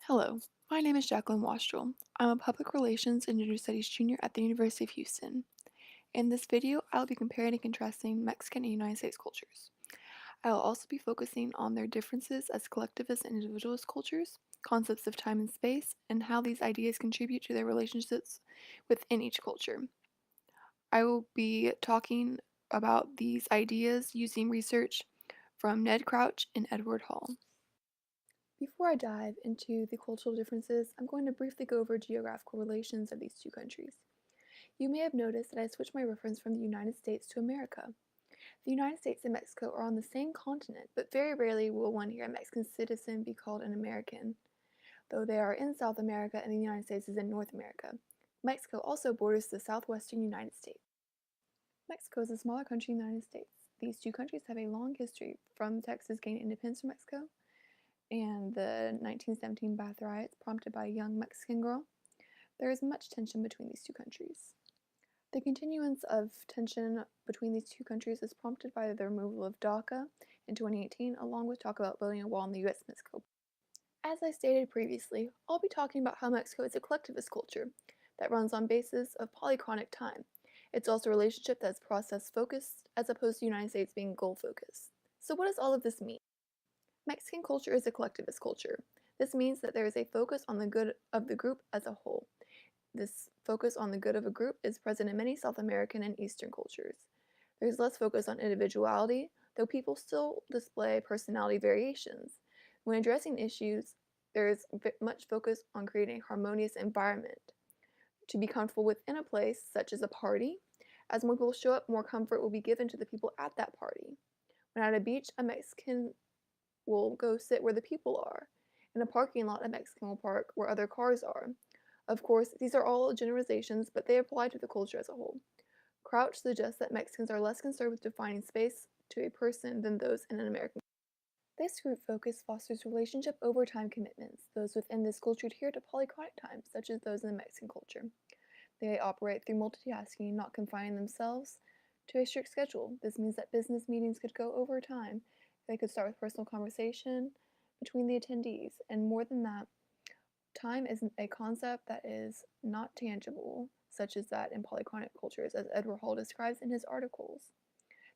Hello, my name is Jacqueline Wostrel. I'm a Public Relations and Gender Studies junior at the University of Houston. In this video, I'll be comparing and contrasting Mexican and United States cultures. I will also be focusing on their differences as collectivist and individualist cultures, concepts of time and space, and how these ideas contribute to their relationships within each culture. I will be talking about these ideas using research from Ned Crouch and Edward Hall. Before I dive into the cultural differences, I'm going to briefly go over geographical relations of these two countries. You may have noticed that I switched my reference from the United States to America. The United States and Mexico are on the same continent, but very rarely will one hear a Mexican citizen be called an American, though they are in South America and the United States is in North America. Mexico also borders the southwestern United States. Mexico is a smaller country than the United States. These two countries have a long history from Texas gaining independence from Mexico and the 1917 Bath riots prompted by a young Mexican girl. There is much tension between these two countries. The continuance of tension between these two countries is prompted by the removal of DACA in 2018, along with talk about building a wall in the US-Mexico. As I stated previously, I'll be talking about how Mexico is a collectivist culture that runs on basis of polychronic time. It's also a relationship that's process-focused as opposed to the United States being goal-focused. So what does all of this mean? Mexican culture is a collectivist culture. This means that there is a focus on the good of the group as a whole. This focus on the good of a group is present in many South American and Eastern cultures. There's less focus on individuality, though people still display personality variations. When addressing issues, there is much focus on creating a harmonious environment. To be comfortable within a place, such as a party, as more people show up, more comfort will be given to the people at that party. When at a beach, a Mexican will go sit where the people are. In a parking lot, a Mexican will park where other cars are. Of course, these are all generalizations, but they apply to the culture as a whole. Crouch suggests that Mexicans are less concerned with defining space to a person than those in an American. This group focus fosters relationship over time commitments. Those within this culture adhere to polychronic time, such as those in the Mexican culture. They operate through multitasking, not confining themselves to a strict schedule. This means that business meetings could go over time. They could start with personal conversation between the attendees, and more than that, time is a concept that is not tangible, such as that in polychronic cultures, as Edward Hall describes in his articles.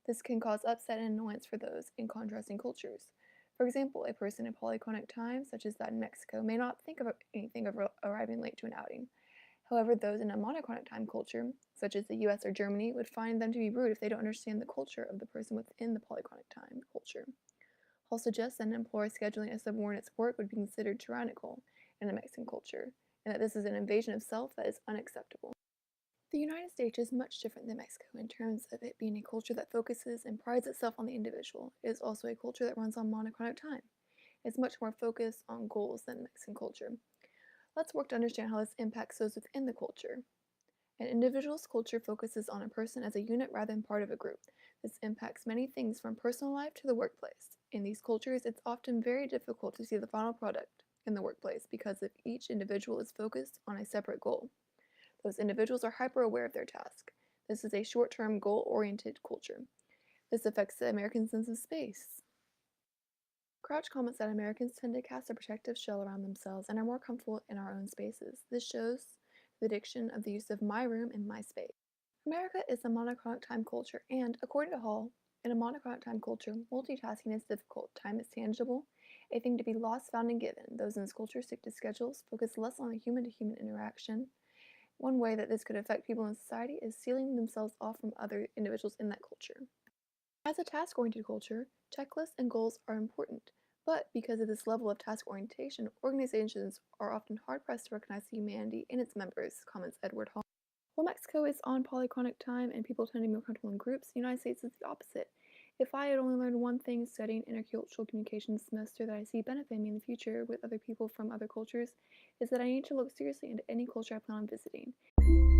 This can cause upset and annoyance for those in contrasting cultures. For example, a person in polychronic time, such as that in Mexico, may not think of anything of arriving late to an outing. However, those in a monochronic time culture, such as the US or Germany, would find them to be rude if they don't understand the culture of the person within the polychronic time culture. Hall suggests that an employer scheduling a subordinate's work would be considered tyrannical in the Mexican culture, and that this is an invasion of self that is unacceptable. The United States is much different than Mexico in terms of it being a culture that focuses and prides itself on the individual. It is also a culture that runs on monochronic time. It's much more focused on goals than Mexican culture. Let's work to understand how this impacts those within the culture. An individual's culture focuses on a person as a unit rather than part of a group. This impacts many things from personal life to the workplace. In these cultures, it's often very difficult to see the final product in the workplace because if each individual is focused on a separate goal. Those individuals are hyper-aware of their task. This is a short-term, goal-oriented culture. This affects the American sense of space. Crouch comments that Americans tend to cast a protective shell around themselves and are more comfortable in our own spaces. This shows the diction of the use of my room and my space. America is a monochronic time culture, and according to Hall, in a monochronic time culture, multitasking is difficult. Time is tangible, a thing to be lost, found, and given. Those in this culture stick to schedules, focus less on the human-to-human interaction. One way that this could affect people in society is sealing themselves off from other individuals in that culture. As a task-oriented culture, checklists and goals are important, but because of this level of task orientation, organizations are often hard-pressed to recognize the humanity in its members, comments Edward Hall. While Mexico is on polychronic time and people tend to be more comfortable in groups, the United States is the opposite. If I had only learned one thing studying intercultural communication semester that I see benefiting me in the future with other people from other cultures, is that I need to look seriously into any culture I plan on visiting.